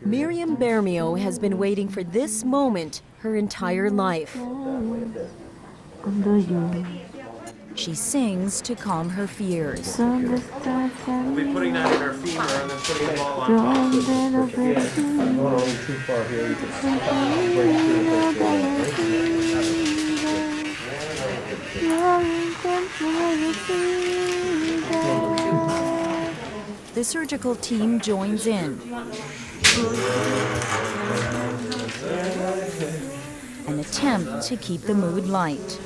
Miriam Bermeo has been waiting for this moment her entire life. She sings to calm her fears. We'll be putting that in our femur and then putting it all on top. Not only too far here, you can break through. The surgical team joins in. An attempt to keep the mood light.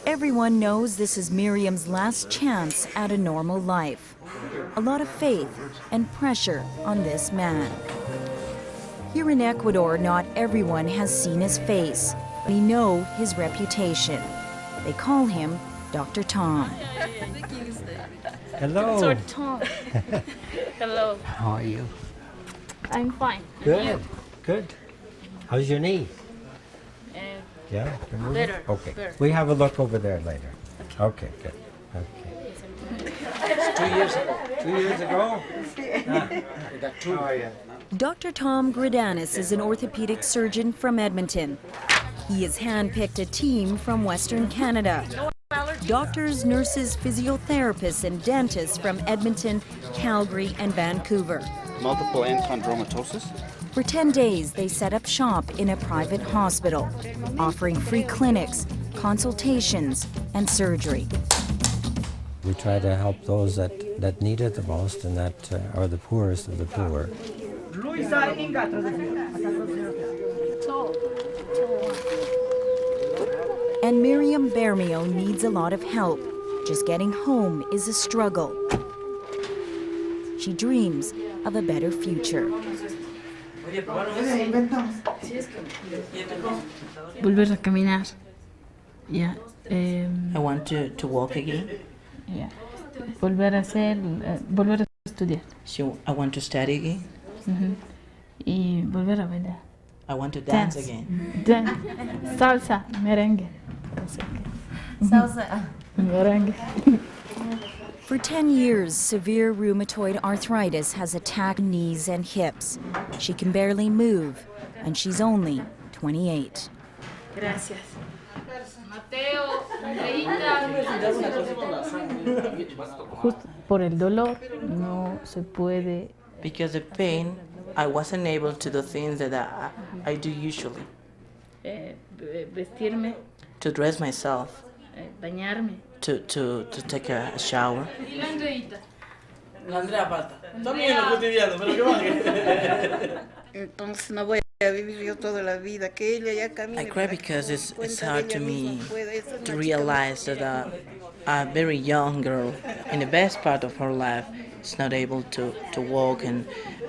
Everyone knows this is Miriam's last chance at a normal life. A lot of faith and pressure on this man. Here in Ecuador, not everyone has seen his face. We know his reputation. They call him Dr. Tom. Hello. Dr. Tom. Hello. How are you? I'm fine. Good. Good. How's your knee? Yeah? Better. Okay. Better. We have a look over there later. Okay, good. Okay. 2 years ago? We got two. Oh, yeah. Dr. Tom Greidanus is an orthopedic surgeon from Edmonton. He has handpicked a team from Western Canada. Doctors, nurses, physiotherapists, and dentists from Edmonton, Calgary, and Vancouver. Multiple enchondromatosis. For 10 days, they set up shop in a private hospital, offering free clinics, consultations, and surgery. We try to help those that need it the most and that are the poorest of the poor. And Miriam Bermeo needs a lot of help. Just getting home is a struggle. She dreams of a better future. Volver a caminar. Yeah. I want to walk again. Yeah. Volver a hacer, volver a estudiar. So I want to study again. Y volver a bailar. I want to dance again. Salsa, merengue. Salsa. Merengue. For 10 years, severe rheumatoid arthritis has attacked knees and hips. She can barely move, and she's only 28. Gracias. Justo por el dolor no se puede. Because of pain, I wasn't able to do things that I do usually. Vestirme, To dress myself, bañarme. to take a shower. Entonces no voy a vivir yo toda la vida, que ella ya camine. I cry because it's hard to me to realize that a very young girl in the best part of her life is not able to walk and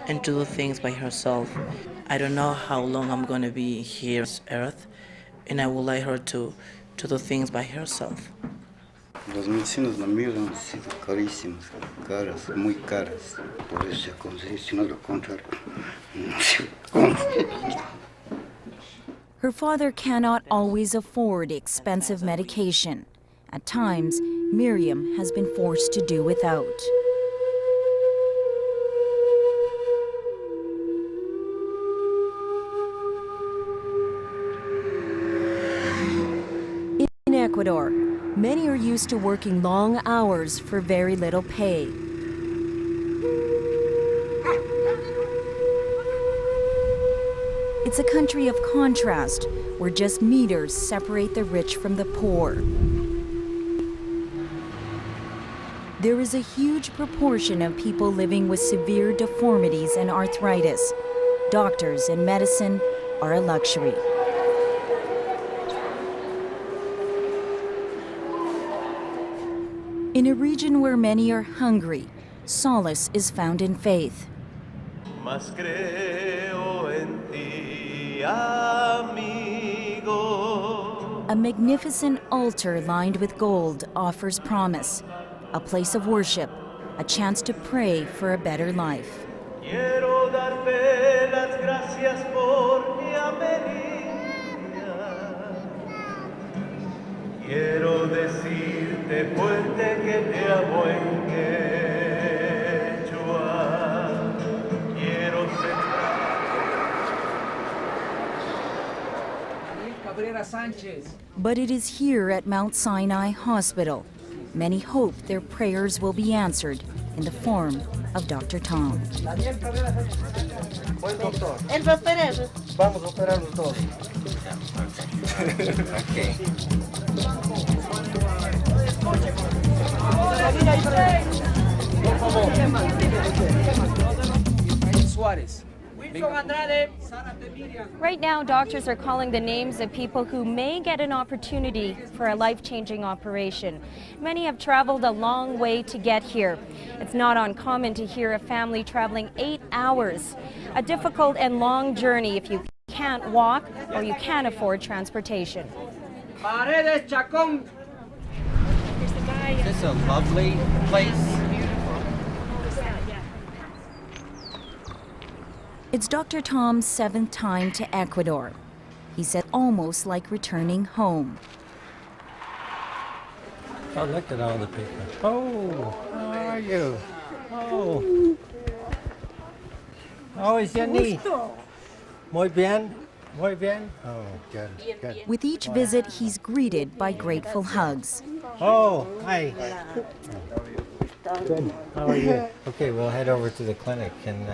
to do things by herself. I don't know how long I'm going to be here on earth, and I would like her to do things by herself. Las medicinas, las mías han sido carísimas, caras, muy caras. Por eso se consigue, si no lo contrario, no se consigue. Her father cannot always afford expensive medication. At times, Miriam has been forced to do without. In Ecuador, many are used to working long hours for very little pay. It's a country of contrast, where just meters separate the rich from the poor. There is a huge proportion of people living with severe deformities and arthritis. Doctors and medicine are a luxury. In a region where many are hungry, solace is found in faith. Mas creo en ti, amigo. A magnificent altar lined with gold offers promise, a place of worship, a chance to pray for a better life. Quiero darte las gracias por mi amenidad. Quiero decirte Después de que te amo en quechua, quiero ser. But it is here at Mount Sinai Hospital. Many hope their prayers will be answered in the form of Dr. Tom. Buen doctor. Él va a operar. Vamos a operar los dos. Okay. Right now, doctors are calling the names of people who may get an opportunity for a life-changing operation. Many have traveled a long way to get here. It's not uncommon to hear a family traveling 8 hours. A difficult and long journey if you can't walk or you can't afford transportation. Is this a lovely place? It's Dr. Tom's 7th time to Ecuador. He said almost like returning home. Oh, look at all the people. Oh, how are you? Oh. How is your knee? Muy bien. Muy bien. Oh, good, good. With each visit, he's greeted by grateful hugs. Oh, hi. Good. How are you? Okay, we'll head over to the clinic and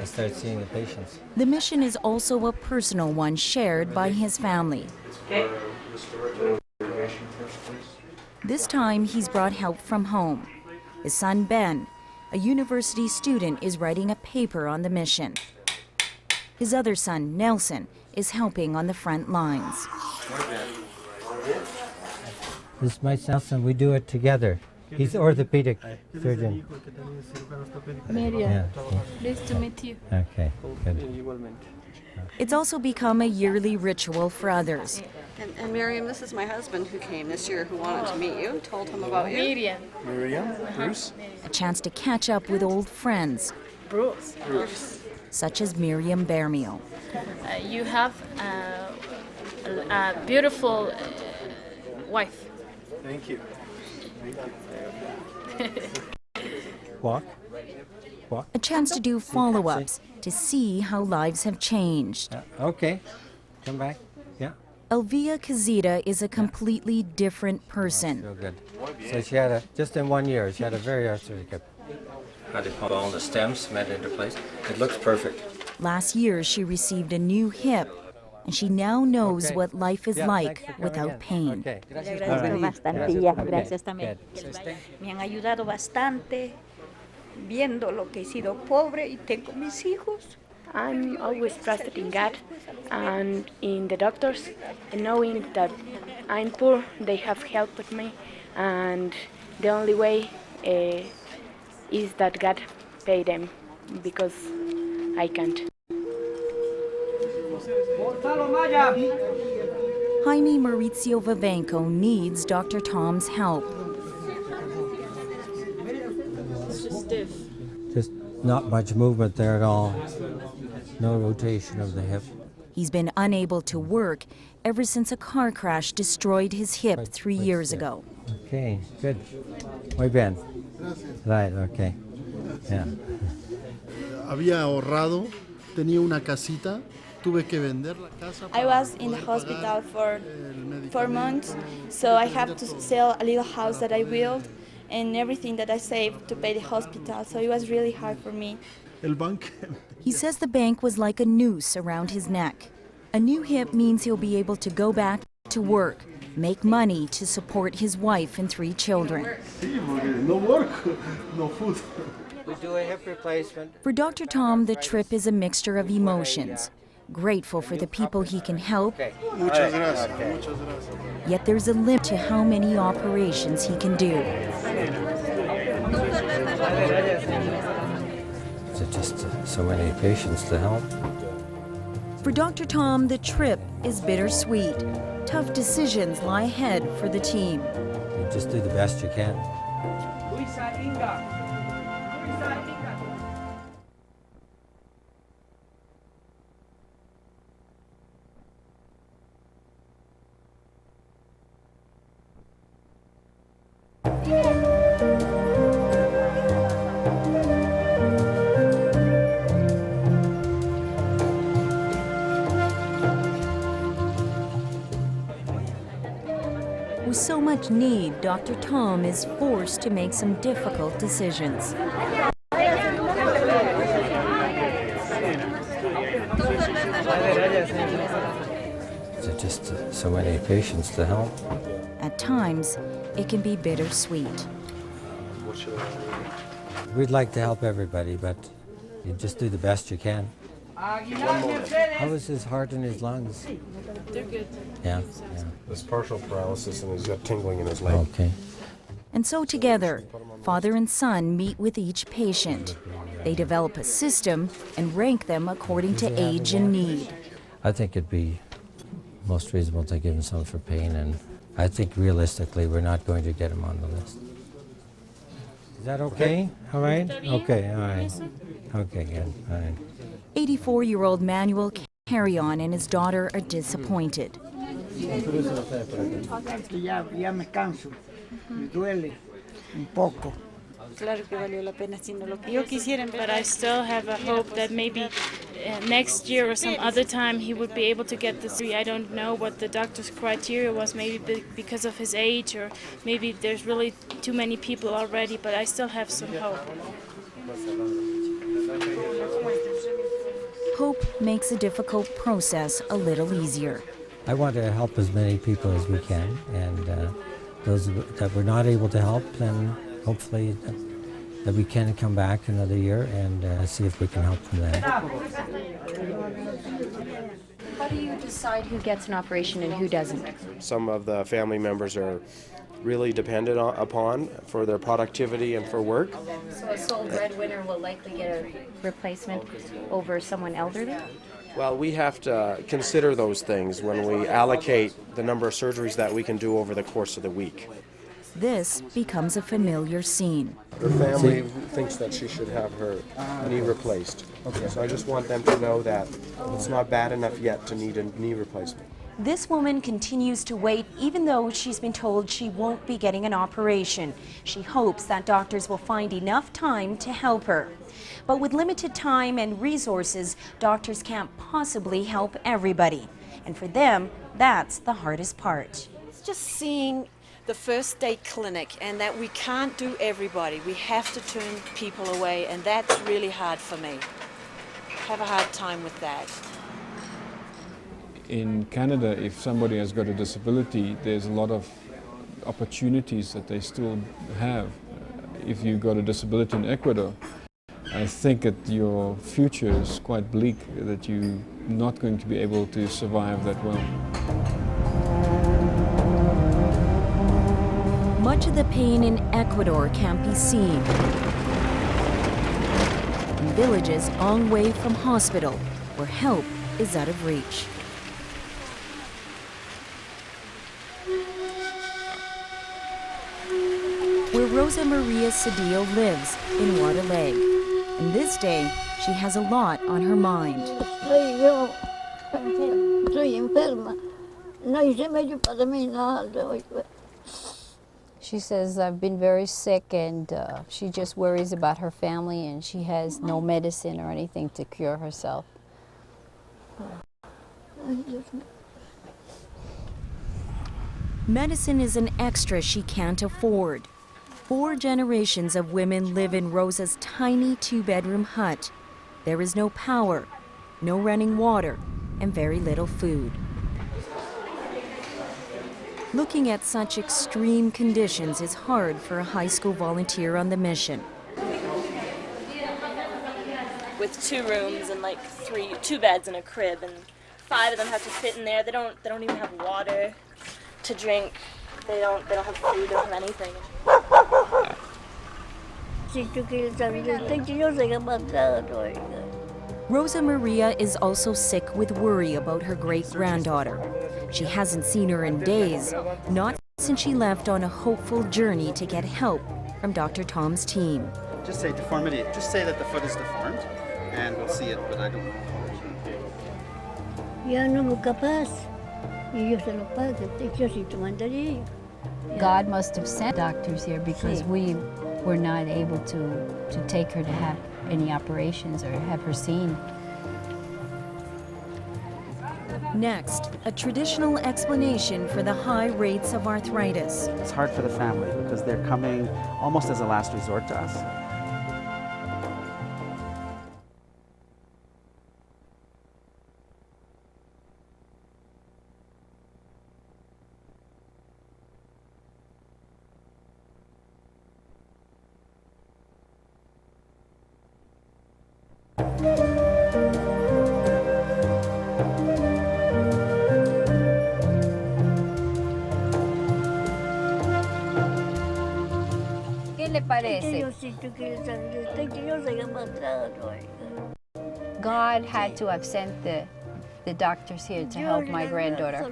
start seeing the patients. The mission is also a personal one shared by his family. This time, he's brought help from home. His son, Ben, a university student, is writing a paper on the mission. His other son, Nelson, is helping on the front lines. This is my Nelson. We do it together. He's orthopedic surgeon. Miriam, Yeah. nice to meet you. Okay, good. It's also become a yearly ritual for others. And Miriam, this is my husband who came this year who wanted to meet you, told him about you. Miriam. Miriam, Bruce. A chance to catch up with old friends, Bruce. such as Miriam Bermeo. You have a beautiful wife. Thank you. Walk. Walk. A chance to do follow-ups to see how lives have changed. Okay. Come back. Yeah. Elvia Cazita is a completely different person. So good. So she had just in 1 year, she had a very arthritic hip. Had to put all the stems met into place. It looks perfect. Last year, she received a new hip, and she now knows what life is like without pain. Okay. Agradezco bastante, ya, gracias también. Me han ayudado bastante, viendo lo que he sido pobre y tengo mis hijos. I'm always trusted in God and in the doctors, and knowing that I'm poor, they have helped me, and the only way is that God pay them, because I can't. Jaime Mauricio Vivenco needs Dr. Tom's help. Just not much movement there at all. No rotation of the hip. He's been unable to work ever since a car crash destroyed his hip 3 years ago. Okay, good. Muy bien. Right, okay. Yeah. Había ahorrado, tenía una casita, tuve que vender la casa. I was in the hospital for 4 months, so I have to sell a little house that I built and everything that I saved to pay the hospital, so it was really hard for me. He says the bank was like a noose around his neck. A new hip means he'll be able to go back to work, make money to support his wife and 3 children. No work, no food. We do a hip replacement. For Dr. Tom, the trip is a mixture of emotions. Grateful for the people he can help, Muchas gracias, muchas gracias. yet there's a limit to how many operations he can do. Just so many patients to help. For Dr. Tom, the trip is bittersweet. Tough decisions lie ahead for the team. You just do the best you can. With so much need, Dr. Tom is forced to make some difficult decisions. There are just so many patients to help. At times, it can be bittersweet. We'd like to help everybody, but you just do the best you can. How is his heart and his lungs? They're good. Yeah. There's partial paralysis and he's got tingling in his leg. Okay. And so together, father and son meet with each patient. They develop a system and rank them according to age and need. I think it'd be most reasonable to give him some for pain, and I think realistically we're not going to get him on the list. Is that okay? All right? Okay, all right. Okay, good. All right. 84-year-old Manuel Carry-On and his daughter are disappointed. Ya me canso, me duele un poco. Claro que valió la pena haciendo lo que Yo quisiera, but I still have a hope that maybe next year or some other time he would be able to get the surgery. I don't know what the doctor's criteria was, maybe because of his age, or maybe there's really too many people already, but I still have some hope. Hope makes a difficult process a little easier. I want to help as many people as we can, and those that we're not able to help, then hopefully that we can come back another year and see if we can help them then. How do you decide who gets an operation and who doesn't? Some of the family members are really dependent upon for their productivity and for work. So a sole breadwinner will likely get a replacement over someone elderly? Well, we have to consider those things when we allocate the number of surgeries that we can do over the course of the week. This becomes a familiar scene. Her family thinks that she should have her knee replaced. Okay. So I just want them to know that it's not bad enough yet to need a knee replacement. This woman continues to wait even though she's been told she won't be getting an operation. She hopes that doctors will find enough time to help her. But with limited time and resources, doctors can't possibly help everybody. And for them, that's the hardest part. It's just seeing the first day clinic and that we can't do everybody. We have to turn people away, and that's really hard for me. I have a hard time with that. In Canada, if somebody has got a disability, there's a lot of opportunities that they still have. If you've got a disability in Ecuador, I think that your future is quite bleak, that you're not going to be able to survive that well. Much of the pain in Ecuador can't be seen. In villages a long way from hospital, where help is out of reach. Where Rosa Maria Cedillo lives, in Waterleg. And this day, she has a lot on her mind. She says, I've been very sick, and she just worries about her family, and she has no medicine or anything to cure herself. Medicine is an extra she can't afford. 4 generations of women live in Rosa's tiny 2-bedroom hut. There is no power, no running water, and very little food. Looking at such extreme conditions is hard for a high school volunteer on the mission. With 2 rooms and like 2 beds and a crib, and 5 of them have to fit in there. They don't even have water to drink. They don't have food. They don't have anything. Rosa Maria is also sick with worry about her great-granddaughter. She hasn't seen her in days, not since she left on a hopeful journey to get help from Dr. Tom's team. Just say deformity. Just say that the foot is deformed, and we'll see it, but I don't know. God must have sent doctors here because we were not able to take her to have any operations or have her seen. Next, a traditional explanation for the high rates of arthritis. It's hard for the family because they're coming almost as a last resort to us. ¿Qué le parece? God had to have sent the doctors here to help my granddaughter.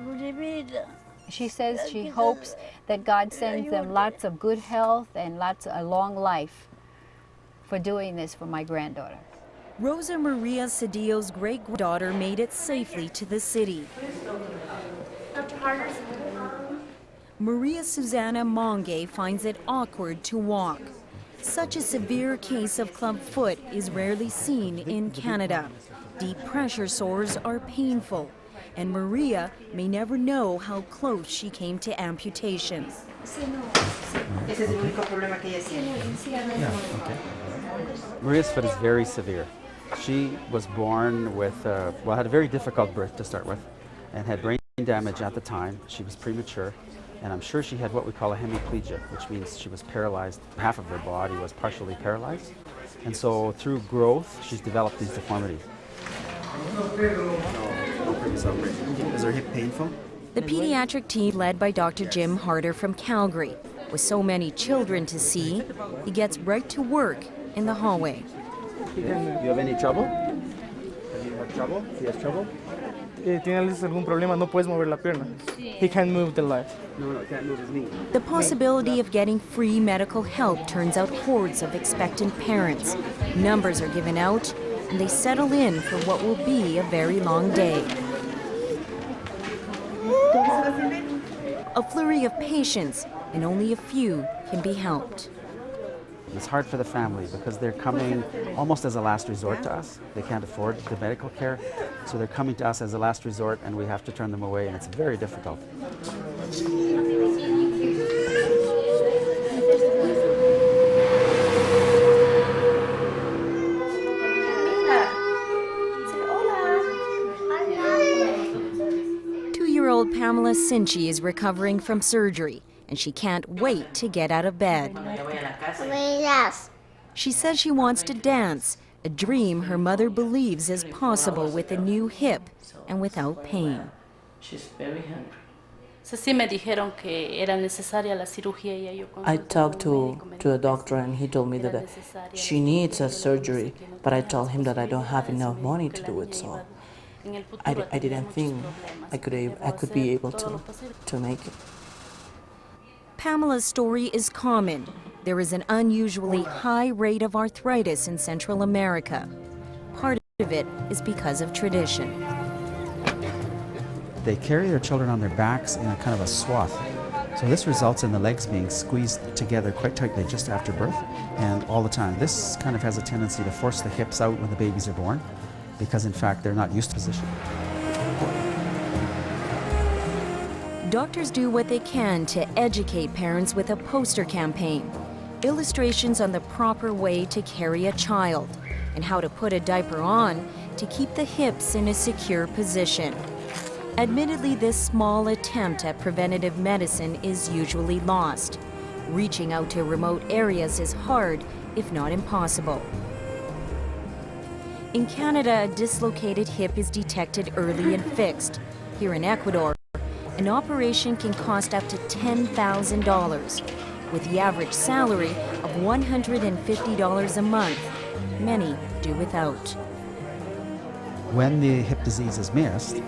She says she hopes that God sends them lots of good health and a long life for doing this for my granddaughter. Rosa Maria Cedillo's great-granddaughter made it safely to the city. Maria Susana Monge finds it awkward to walk. Such a severe case of clubfoot is rarely seen in Canada. Deep pressure sores are painful, and Maria may never know how close she came to amputation. Maria's foot is very severe. She was born with, had a very difficult birth to start with, and had brain damage at the time. She was premature, and I'm sure she had what we call a hemiplegia, which means she was paralyzed. Half of her body was partially paralyzed. And so through growth, she's developed these deformities. Is her hip painful? The pediatric team, led by Dr. Jim Harder from Calgary. With so many children to see, he gets right to work in the hallway. Do you have any trouble? Have you had trouble? He has trouble? ¿Tienes algún problema? No puedes mover la pierna. He can't move the leg. No, can't move his knee. The possibility of getting free medical help turns out hordes of expectant parents. Numbers are given out, and they settle in for what will be a very long day. A flurry of patients, and only a few can be helped. It's hard for the family because they're coming almost as a last resort to us. They can't afford the medical care, so they're coming to us as a last resort, and we have to turn them away, and it's very difficult. Two-year-old Pamela Sinchi is recovering from surgery, and she can't wait to get out of bed. She says she wants to dance, a dream her mother believes is possible with a new hip and without pain. She's very hungry. Sí me dijeron que era necesaria la cirugía y yo I talked to a doctor and he told me that she needs a surgery, but I told him that I don't have enough money to do it, so I didn't think I could be able to make it. Pamela's story is common. There is an unusually high rate of arthritis in Central America. Part of it is because of tradition. They carry their children on their backs in a kind of a swath. So this results in the legs being squeezed together quite tightly just after birth and all the time. This kind of has a tendency to force the hips out when the babies are born because in fact they're not used to position. Doctors do what they can to educate parents with a poster campaign. Illustrations on the proper way to carry a child and how to put a diaper on to keep the hips in a secure position. Admittedly, this small attempt at preventative medicine is usually lost. Reaching out to remote areas is hard, if not impossible. In Canada, a dislocated hip is detected early and fixed. Here in Ecuador, an operation can cost up to $10,000, with the average salary of $150 a month. Many do without. When the hip disease is missed,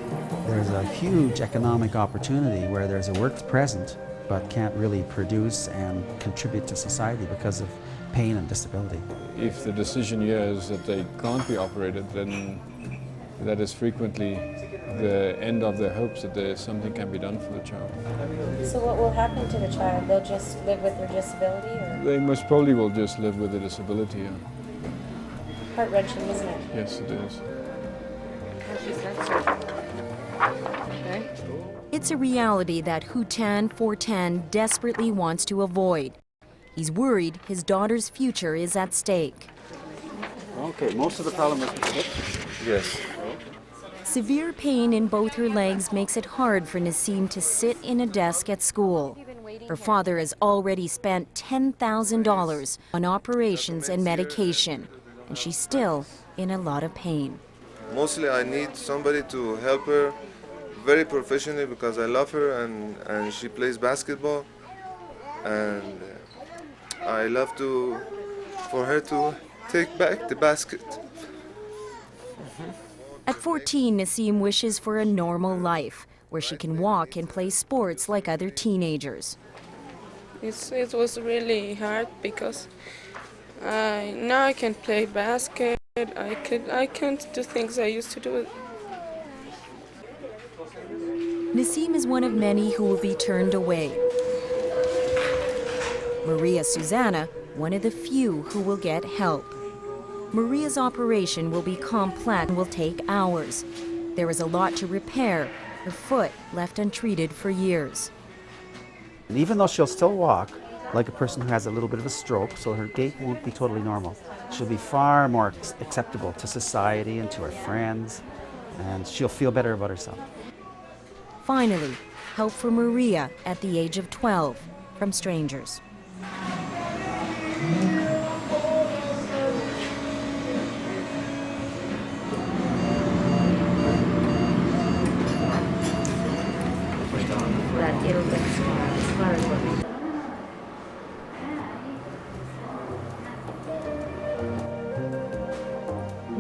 there's a huge economic opportunity where there's a work present but can't really produce and contribute to society because of pain and disability. If the decision here is that they can't be operated, then that is frequently the end of their hopes that something can be done for the child. So what will happen to the child? They'll just live with their disability, or? They most probably will just live with the disability. Yeah. Heart-wrenching, isn't it? Yes, it is. It's a reality that Hutan Fortan desperately wants to avoid. He's worried his daughter's future is at stake. Okay, most of the problem is with hip. Yes. Severe pain in both her legs makes it hard for Nasim to sit in a desk at school. Her father has already spent $10,000 on operations and medication, and she's still in a lot of pain. Mostly I need somebody to help her very professionally because I love her and she plays basketball, and I love for her to take back the basket. At 14, Nasim wishes for a normal life where she can walk and play sports like other teenagers. It was really hard because now I can play basket. I can't do things I used to do. Nasim is one of many who will be turned away. Maria Susanna, one of the few who will get help. Maria's operation will be complex and will take hours. There is a lot to repair, her foot left untreated for years. And even though she'll still walk like a person who has a little bit of a stroke, so her gait won't be totally normal, she'll be far more acceptable to society and to her friends, and she'll feel better about herself. Finally, help for Maria at the age of 12 from strangers.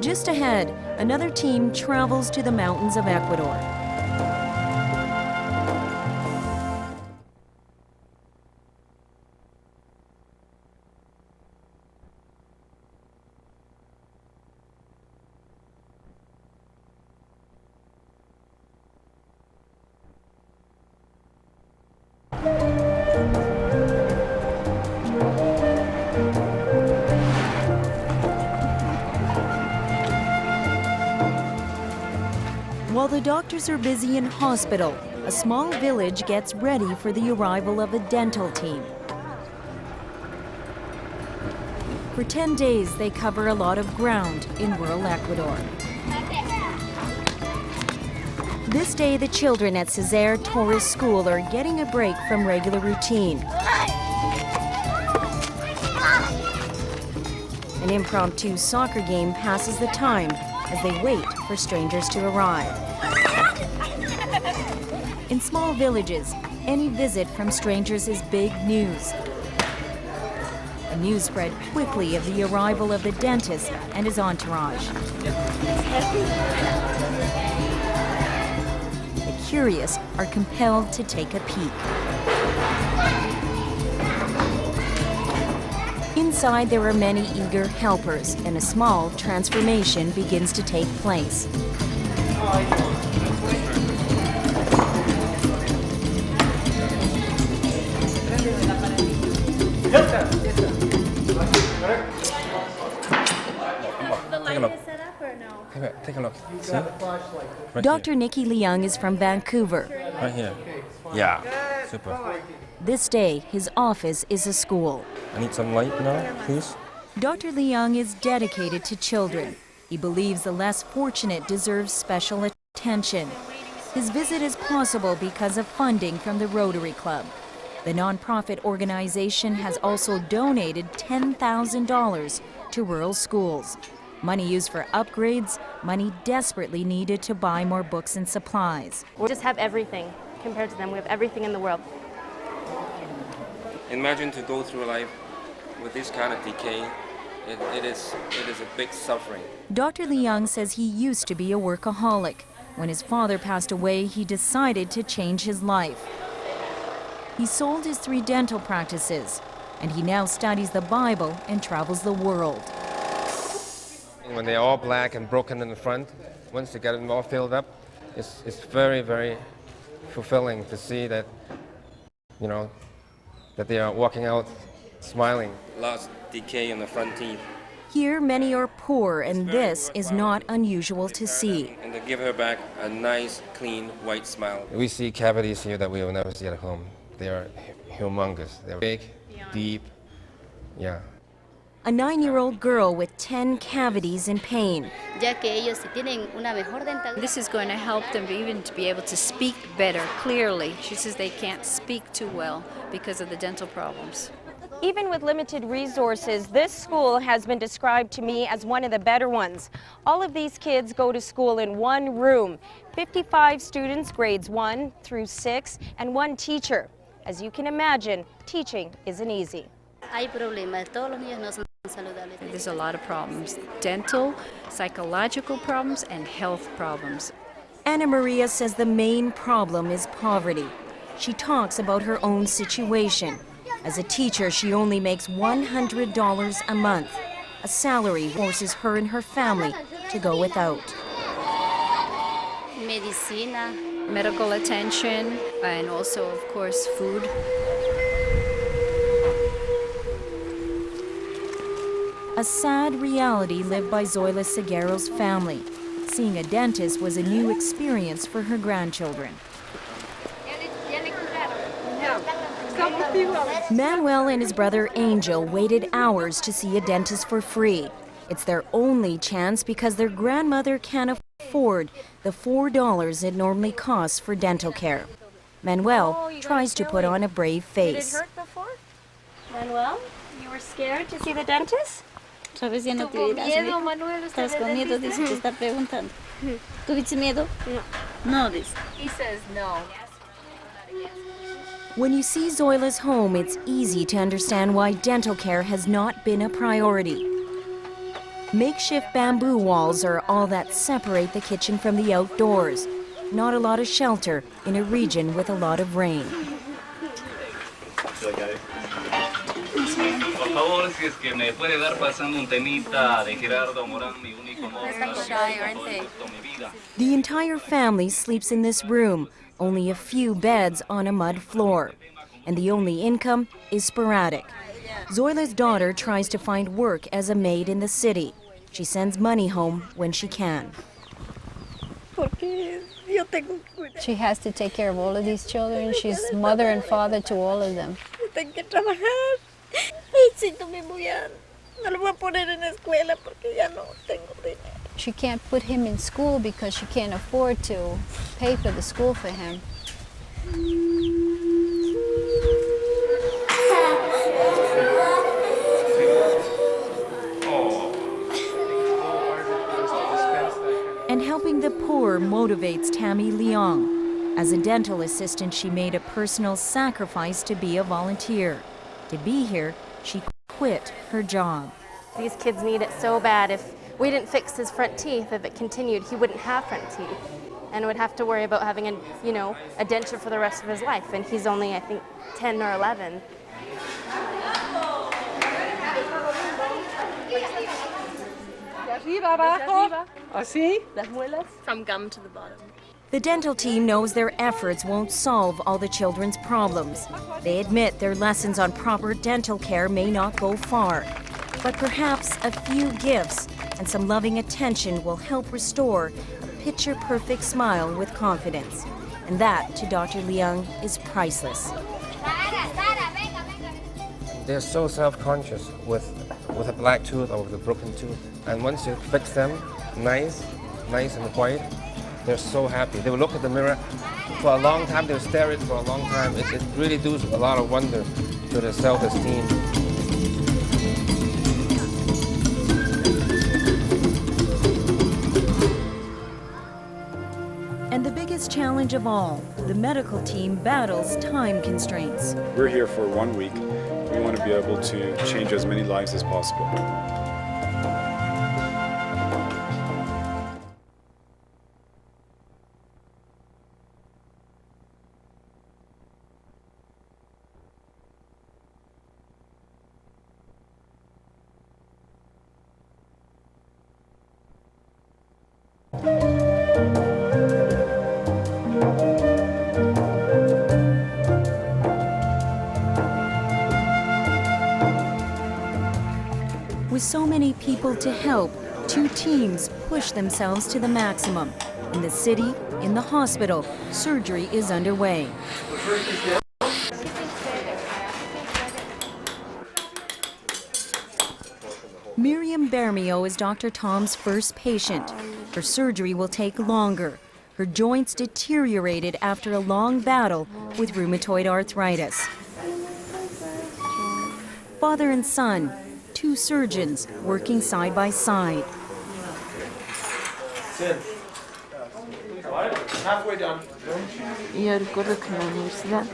Just ahead, another team travels to the mountains of Ecuador. While the doctors are busy in hospital, a small village gets ready for the arrival of a dental team. For 10 days, they cover a lot of ground in rural Ecuador. This day, the children at Cesar Torres School are getting a break from regular routine. An impromptu soccer game passes the time as they wait for strangers to arrive. In small villages, any visit from strangers is big news. The news spread quickly of the arrival of the dentist and his entourage. The curious are compelled to take a peek. Inside, there are many eager helpers, and a small transformation begins to take place. Take a look. See? Right Dr. Nikki Leung is from Vancouver. Right here. Yeah. Super. This day, his office is a school. I need some light now, please. Dr. Leung is dedicated to children. He believes the less fortunate deserve special attention. His visit is possible because of funding from the Rotary Club. The nonprofit organization has also donated $10,000 to rural schools. Money used for upgrades, money desperately needed to buy more books and supplies. We just have everything compared to them. We have everything in the world. Imagine to go through life with this kind of decay. It is a big suffering. Dr. Leung says he used to be a workaholic. When his father passed away, he decided to change his life. He sold his 3 dental practices, and he now studies the Bible and travels the world. When they're all black and broken in the front, once they get them all filled up, it's very, very fulfilling to see that, you know, that they are walking out smiling. Lots of decay in the front teeth. Here, many are poor, and this is not unusual to see. And to give her back a nice, clean, white smile. We see cavities here that we will never see at home. They are humongous. They're big, deep, yeah. A 9-year-old girl with 10 cavities in pain. This is going to help them even to be able to speak better, clearly. She says they can't speak too well because of the dental problems. Even with limited resources, this school has been described to me as one of the better ones. All of these kids go to school in one room. 55 students, grades 1 through 6, and 1 teacher. As you can imagine, teaching isn't easy. There's a lot of problems, dental, psychological problems, and health problems. Anna Maria says the main problem is poverty. She talks about her own situation. As a teacher, she only makes $100 a month. A salary forces her and her family to go without. Medicina, medical attention, and also, of course, food. A sad reality lived by Zoila Seguero's family. Seeing a dentist was a new experience for her grandchildren. Manuel and his brother Angel waited hours to see a dentist for free. It's their only chance because their grandmother can't afford the $4 it normally costs for dental care. Manuel tries to put on a brave face. Did it hurt before? Manuel, you were scared to see the dentist? ¿Sabes? Ya no te dirás. miedo, Manuel? Estás con miedo, dice que está preguntando. ¿Tuviste miedo? No. No, dice. He says no. When you see Zoila's home, it's easy to understand why dental care has not been a priority. Makeshift bamboo walls are all that separate the kitchen from the outdoors. Not a lot of shelter in a region with a lot of rain. The entire family sleeps in this room, only a few beds on a mud floor, and the only income is sporadic. Zoila's daughter tries to find work as a maid in the city. She sends money home when she can. She has to take care of all of these children. She's mother and father to all of them. Tengo que trabajar. No lo voy a poner en la escuela porque ya no tengo dinero. She can't put him in school because she can't afford to pay for the school for him. And helping the poor motivates Tammy Leong. As a dental assistant, she made a personal sacrifice to be a volunteer. To be here, she quit her job. These kids need it so bad. If we didn't fix his front teeth, if it continued, he wouldn't have front teeth and would have to worry about having a denture for the rest of his life. And he's only, I think, 10 or 11. From gum to the bottom. The dental team knows their efforts won't solve all the children's problems. They admit their lessons on proper dental care may not go far, but perhaps a few gifts and some loving attention will help restore a picture-perfect smile with confidence. And that, to Dr. Leung, is priceless. They're so self-conscious with a black tooth or with a broken tooth. And once you fix them nice and white, they're so happy. They will look at the mirror for a long time, they'll stare at it for a long time. It really does a lot of wonder to their self-esteem. And the biggest challenge of all, the medical team battles time constraints. We're here for 1 week. We want to be able to change as many lives as possible. With so many people to help, two teams push themselves to the maximum. In the city, in the hospital, surgery is underway. Miriam Bermeo is Dr. Tom's first patient. Her surgery will take longer. Her joints deteriorated after a long battle with rheumatoid arthritis. Father and son, two surgeons working side by side. Halfway done. Yo recuerdo que en la universidad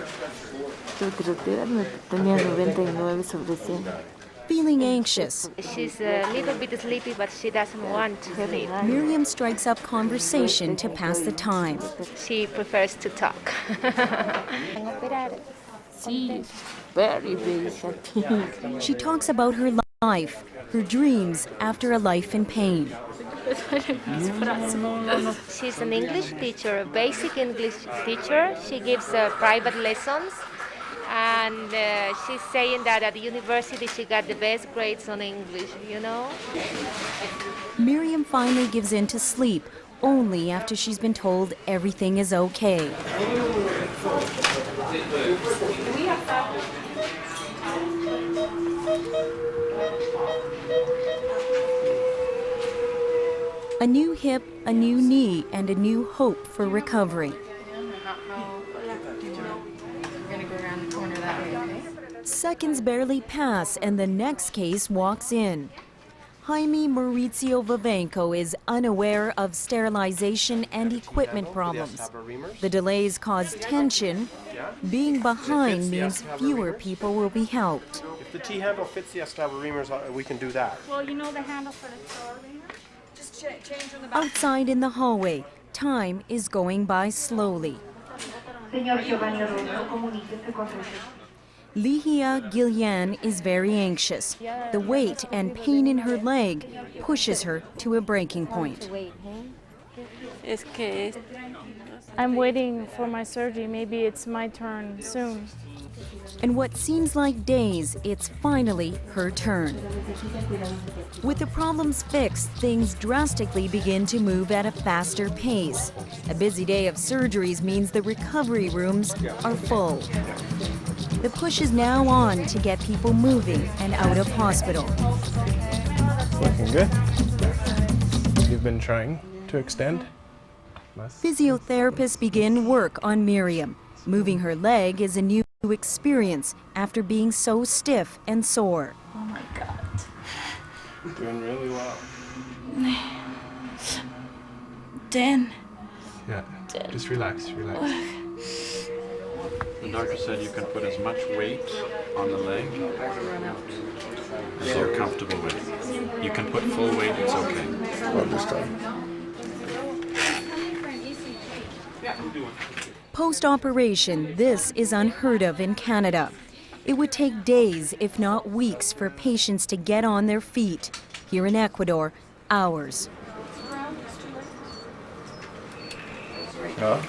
tuve que retirarme, tenía 99/100. Feeling anxious, She's a little bit sleepy, but she doesn't want to sleep. Miriam strikes up conversation to pass the time. She prefers to talk. Sí, very happy. She talks about her life, her dreams after a life in pain. She's an English teacher, a basic English teacher. She gives private lessons. And she's saying that at the university she got the best grades on English, you know? Miriam finally gives in to sleep, only after she's been told everything is okay. A new hip, a new knee, and a new hope for recovery. Seconds barely pass and the next case walks in. Jaime Maurizio Vivenco is unaware of sterilization and equipment problems. The delays cause tension. Being behind means fewer people will be helped. If the T-handle fits the establishments, we can do that. Well, you know the handle for the store. Just change on the back. Outside in the hallway, time is going by slowly. Ligia Gillian is very anxious. The weight and pain in her leg pushes her to a breaking point. I'm waiting for my surgery. Maybe it's my turn soon. In what seems like days, it's finally her turn. With the problems fixed, things drastically begin to move at a faster pace. A busy day of surgeries means the recovery rooms are full. The push is now on to get people moving and out of hospital. Looking good. You've been trying to extend? Physiotherapists begin work on Miriam. Moving her leg is a new experience after being so stiff and sore. Oh my God. Doing really well. Dan. Yeah, just relax, relax. The doctor said you can put as much weight on the leg as you're comfortable with. You can put full weight, it's okay. Well, this time. Post-operation, this is unheard of in Canada. It would take days, if not weeks, for patients to get on their feet. Here in Ecuador, hours. No,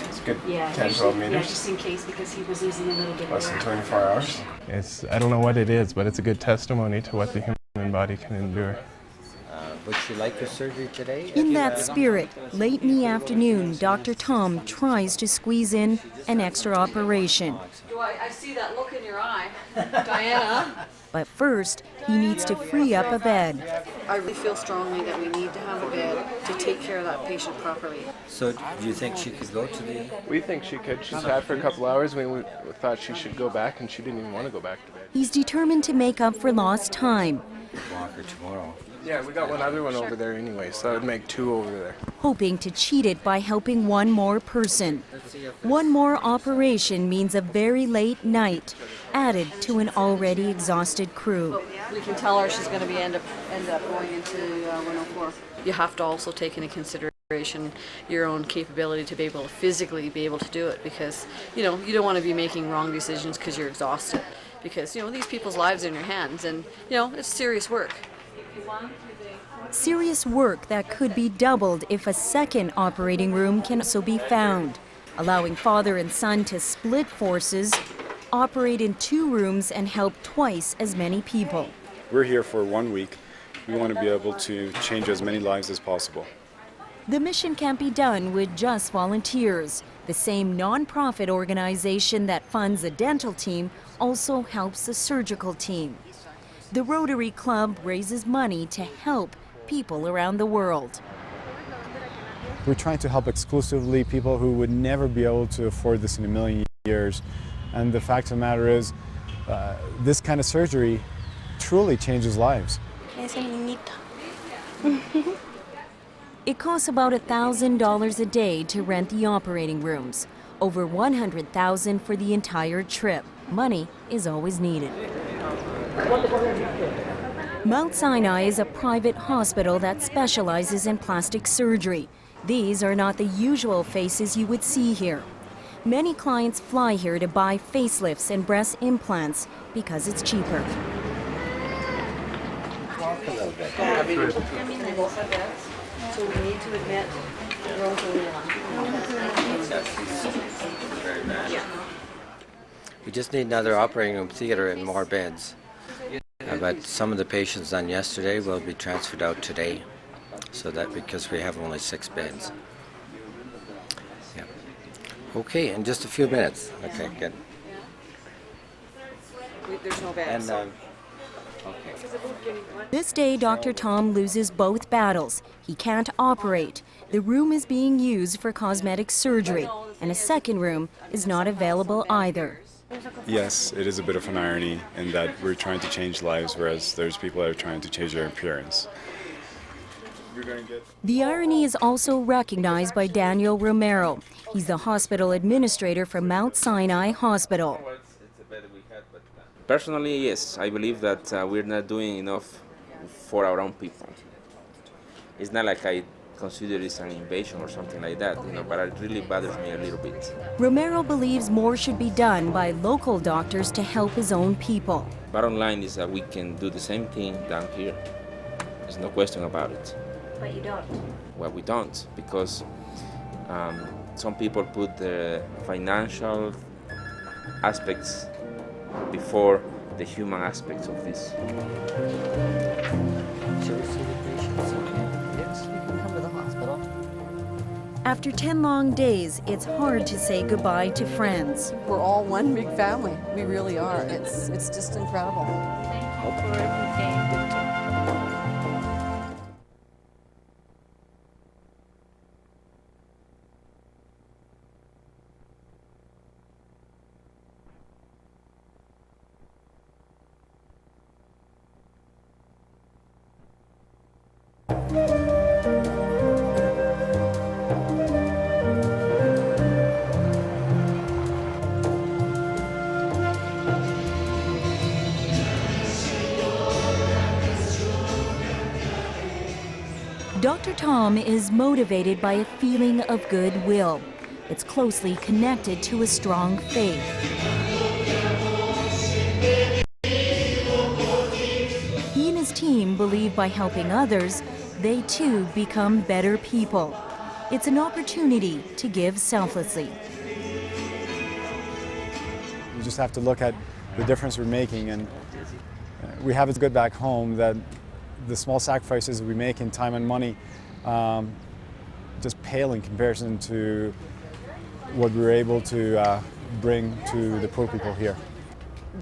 it's good. Yeah, 10, 12 meters. Yeah, just in case, because he was losing a little bit. Less than 24 hours. I don't know what it is, but it's a good testimony to what the human body can endure. Would she like the surgery today? In that spirit, late in the afternoon, Dr. Tom tries to squeeze in an extra operation. I see that look in your eye, Diana. But first, he needs to free up a bed. I really feel strongly that we need to have a bed to take care of that patient properly. So, do you think she could go to the... We think she could. She's had for a couple hours. We thought she should go back, and she didn't even want to go back to bed. He's determined to make up for lost time. Walk her tomorrow. Yeah, we got one other one over there anyway, so I would make two over there. Hoping to cheat it by helping one more person. One more operation means a very late night, added to an already exhausted crew. We can tell her she's going to be end up going into 104. You have to also take into consideration your own capability to be able to physically be able to do it, because you don't want to be making wrong decisions because you're exhausted, because these people's lives are in your hands, and it's serious work. Serious work that could be doubled if a second operating room can also be found, allowing father and son to split forces, operate in 2 rooms and help twice as many people. We're here for 1 week. We want to be able to change as many lives as possible. The mission can't be done with just volunteers. The same nonprofit organization that funds the dental team also helps the surgical team. The Rotary Club raises money to help people around the world. We're trying to help exclusively people who would never be able to afford this in a million years. And the fact of the matter is, this kind of surgery truly changes lives. It costs about $1,000 a day to rent the operating rooms, over $100,000 for the entire trip. Money is always needed. Mount Sinai is a private hospital that specializes in plastic surgery. These are not the usual faces you would see here. Many clients fly here to buy facelifts and breast implants because it's cheaper. So we need to admit We just need another operating room theater and more beds. But some of the patients done yesterday will be transferred out today, so that because we have only 6 beds. Yeah. Okay, in just a few minutes. Okay, good. There's no beds. And, This day, Dr. Tom loses both battles. He can't operate. The room is being used for cosmetic surgery, and a second room is not available either. Yes, it is a bit of an irony in that we're trying to change lives, whereas there's people that are trying to change their appearance. The irony is also recognized by Daniel Romero. He's the hospital administrator for Mount Sinai Hospital. Personally, yes, I believe that we're not doing enough for our own people. It's not like I consider it's an invasion or something like that, but it really bothers me a little bit. Romero believes more should be done by local doctors to help his own people. Bottom line is that we can do the same thing down here. There's no question about it. But you don't. Well, we don't, because some people put the financial aspects before the human aspects of this. After 10 long days, it's hard to say goodbye to friends. We're all one big family. We really are. It's just incredible. Thank you for everything. Dr. Tom is motivated by a feeling of goodwill. It's closely connected to a strong faith. He and his team believe by helping others, they too become better people. It's an opportunity to give selflessly. You just have to look at the difference we're making, and we have it good back home that the small sacrifices we make in time and money just pale in comparison to what we're able to bring to the poor people here.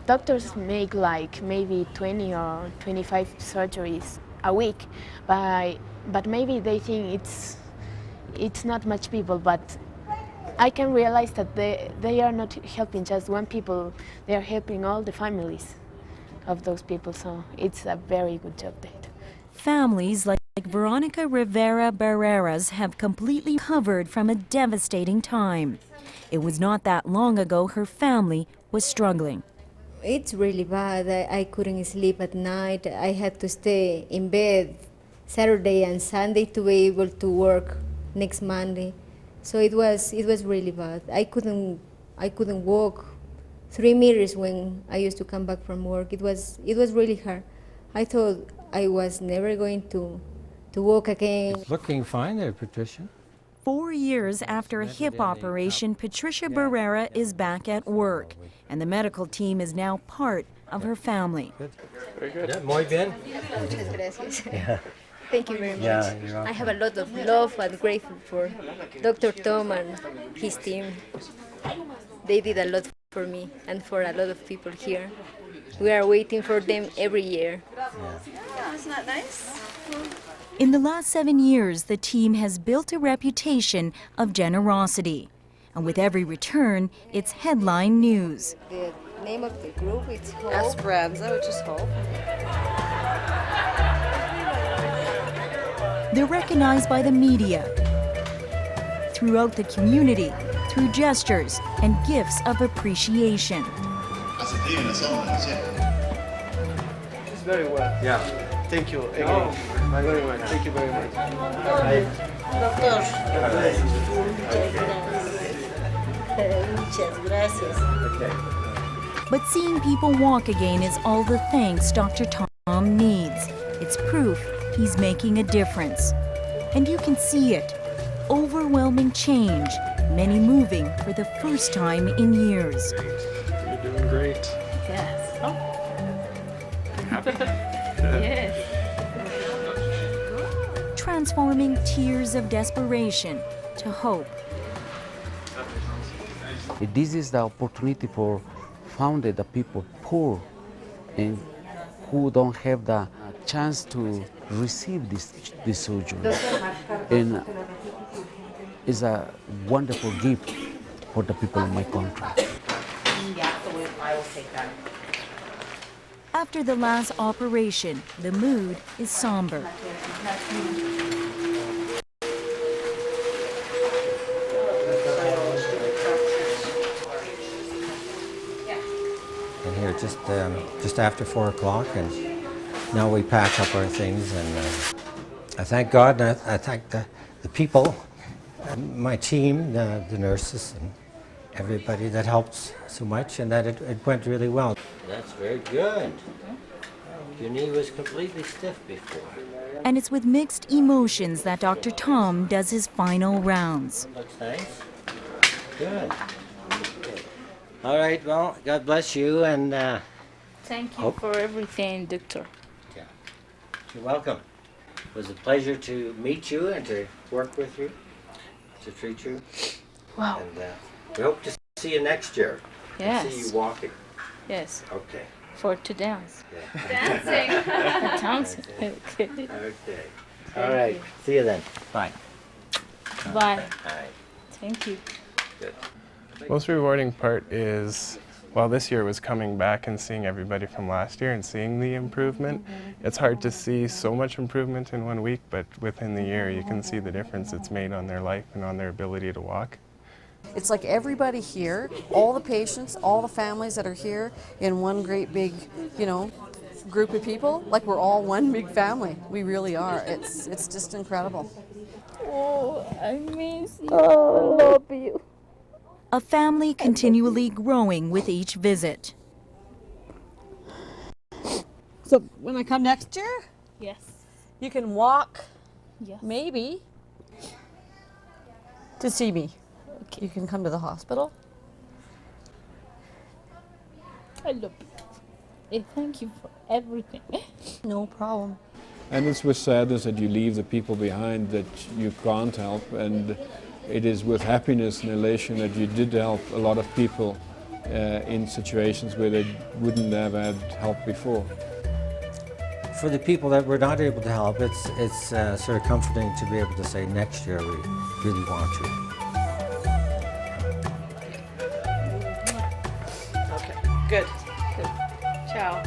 Doctors make like maybe 20 or 25 surgeries a week, but maybe they think it's not much people, but I can realize that they are not helping just one people, they are helping all the families of those people, so it's a very good job they do. Families like Veronica Rivera Barreras have completely recovered from a devastating time. It was not that long ago her family was struggling. It's really bad. I couldn't sleep at night. I had to stay in bed Saturday and Sunday to be able to work next Monday. So it was really bad. I couldn't walk 3 meters when I used to come back from work. It was really hard. I thought I was never going to walk again. It's looking fine there, Patricia. 4 years after a hip operation, Patricia Barrera is back at work, and the medical team is now part of her family. Very good. Yeah, muy bien. Muchas gracias. Yeah. Thank you very much. Yeah, you're welcome. I have a lot of love and grateful for Dr. Tom and his team. They did a lot for me and for a lot of people here. We are waiting for them every year. Yeah, isn't that nice? In the last 7 years, the team has built a reputation of generosity. And with every return, it's headline news. The name of the group is Hope. Esperanza, which is hope. They're recognized by the media, throughout the community, through gestures and gifts of appreciation. It's very well. Yeah. Thank you again. Very much. Thank you very much. Muchas gracias. But seeing people walk again is all the thanks Dr. Tom needs. It's proof he's making a difference. And you can see it. Overwhelming change, many moving for the first time in years. You're doing great. Yes. Oh. Happy? Yes. Transforming tears of desperation to hope. This is the opportunity for founded the people poor and who don't have the chance to receive this surgery. And it's a wonderful gift for the people in my country. After the last operation, the mood is somber. And here, just after 4 o'clock, and now we pack up our things, and I thank God, and I thank the people, my team, the nurses, and everybody that helped so much, and that it went really well. That's very good. Your knee was completely stiff before. And it's with mixed emotions that Dr. Tom does his final rounds. Looks nice. Good. All right, well, God bless you, and Thank you for everything, Doctor. Yeah. You're welcome. It was a pleasure to meet you and to work with you, to treat you. Wow. And we hope to see you next year. Yes. See you walking. Yes. Okay. For to dance. Yeah. Dancing. Okay. Okay. All right. See you then. Bye. Bye. Bye. Thank you. Good. Most rewarding part is, well, this year was coming back and seeing everybody from last year and seeing the improvement. It's hard to see so much improvement in 1 week, but within the year you can see the difference it's made on their life and on their ability to walk. It's like everybody here, all the patients, all the families that are here in one great big, group of people, like we're all one big family. We really are. It's just incredible. Oh, I miss you. I love you. A family continually growing with each visit. So when I come next year, Yes. you can walk, Yes. maybe, to see me. Okay. You can come to the hospital. I love you. Thank you for everything. No problem. And it's with sadness that you leave the people behind that you can't help, and it is with happiness and elation that you did help a lot of people in situations where they wouldn't have had help before. For the people that we're not able to help, it's sort of comforting to be able to say next year we really want you. Okay, good. Good. Ciao.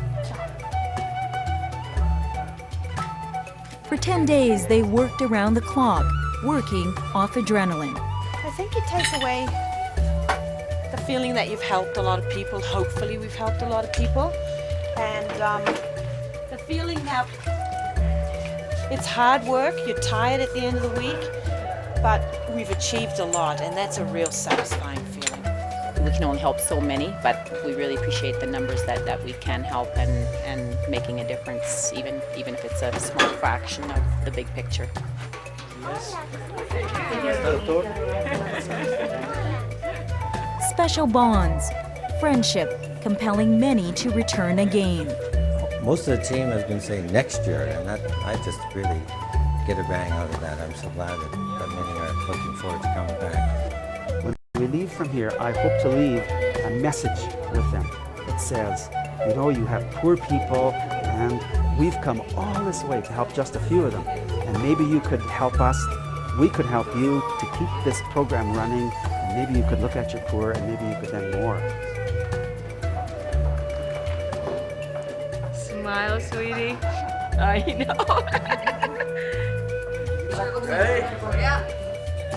For 10 days, they worked around the clock, working off adrenaline. I think it takes away the feeling that you've helped a lot of people. Hopefully we've helped a lot of people. And the feeling that it's hard work, you're tired at the end of the week, but we've achieved a lot, and that's a real satisfying feeling. We can only help so many, but we really appreciate the numbers that we can help and making a difference, even if it's a small fraction of the big picture. Special bonds, friendship, compelling many to return again. Most of the team has been saying next year, and that I just really get a bang out of that. I'm so glad that many are looking forward to coming back. When we leave from here, I hope to leave a message with them. It says, you know, you have poor people, and we've come all this way to help just a few of them. And maybe you could help us, we could help you to keep this program running, and maybe you could look at your poor, and maybe you could then more. Smile, sweetie. I know.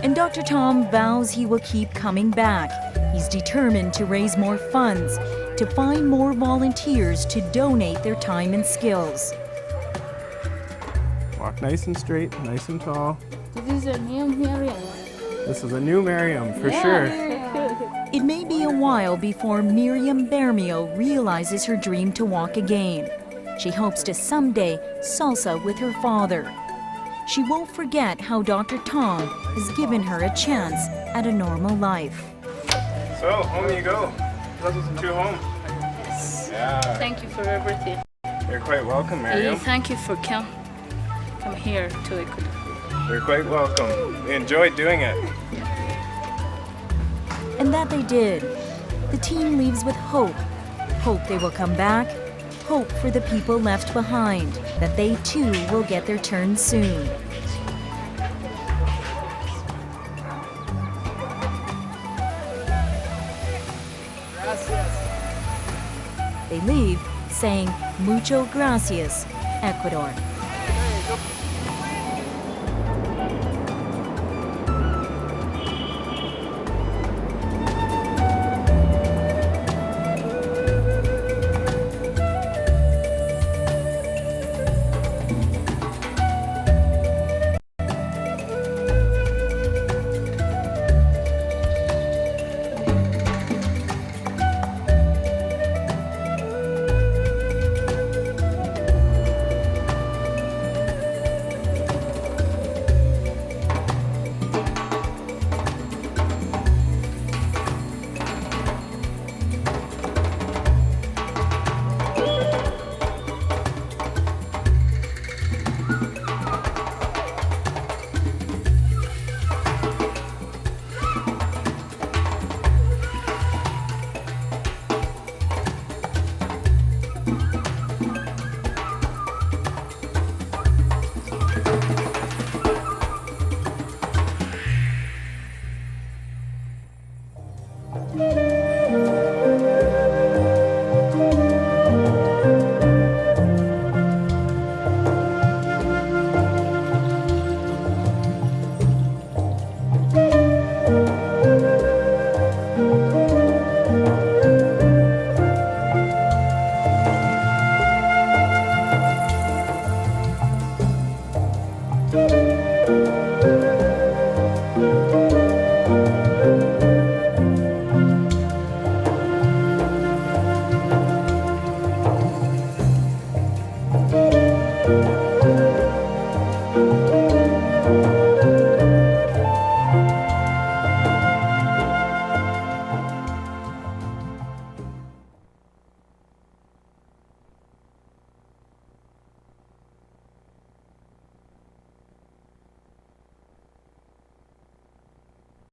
And Dr. Tom vows he will keep coming back. He's determined to raise more funds, to find more volunteers to donate their time and skills. Walk nice and straight, nice and tall. This is a new Miriam. This is a new Miriam, for sure. It may be a while before Miriam Bermeo realizes her dream to walk again. She hopes to someday salsa with her father. She won't forget how Dr. Tom has given her a chance at a normal life. So, home you go. To home. Yeah. Thank you for everything. You're quite welcome, Miriam. Thank you for come here to Ecuador. You're quite welcome. We enjoyed doing it. And that they did. The team leaves with hope. Hope they will come back. Hope for the people left behind, that they too will get their turn soon. They leave saying, Mucho gracias, Ecuador.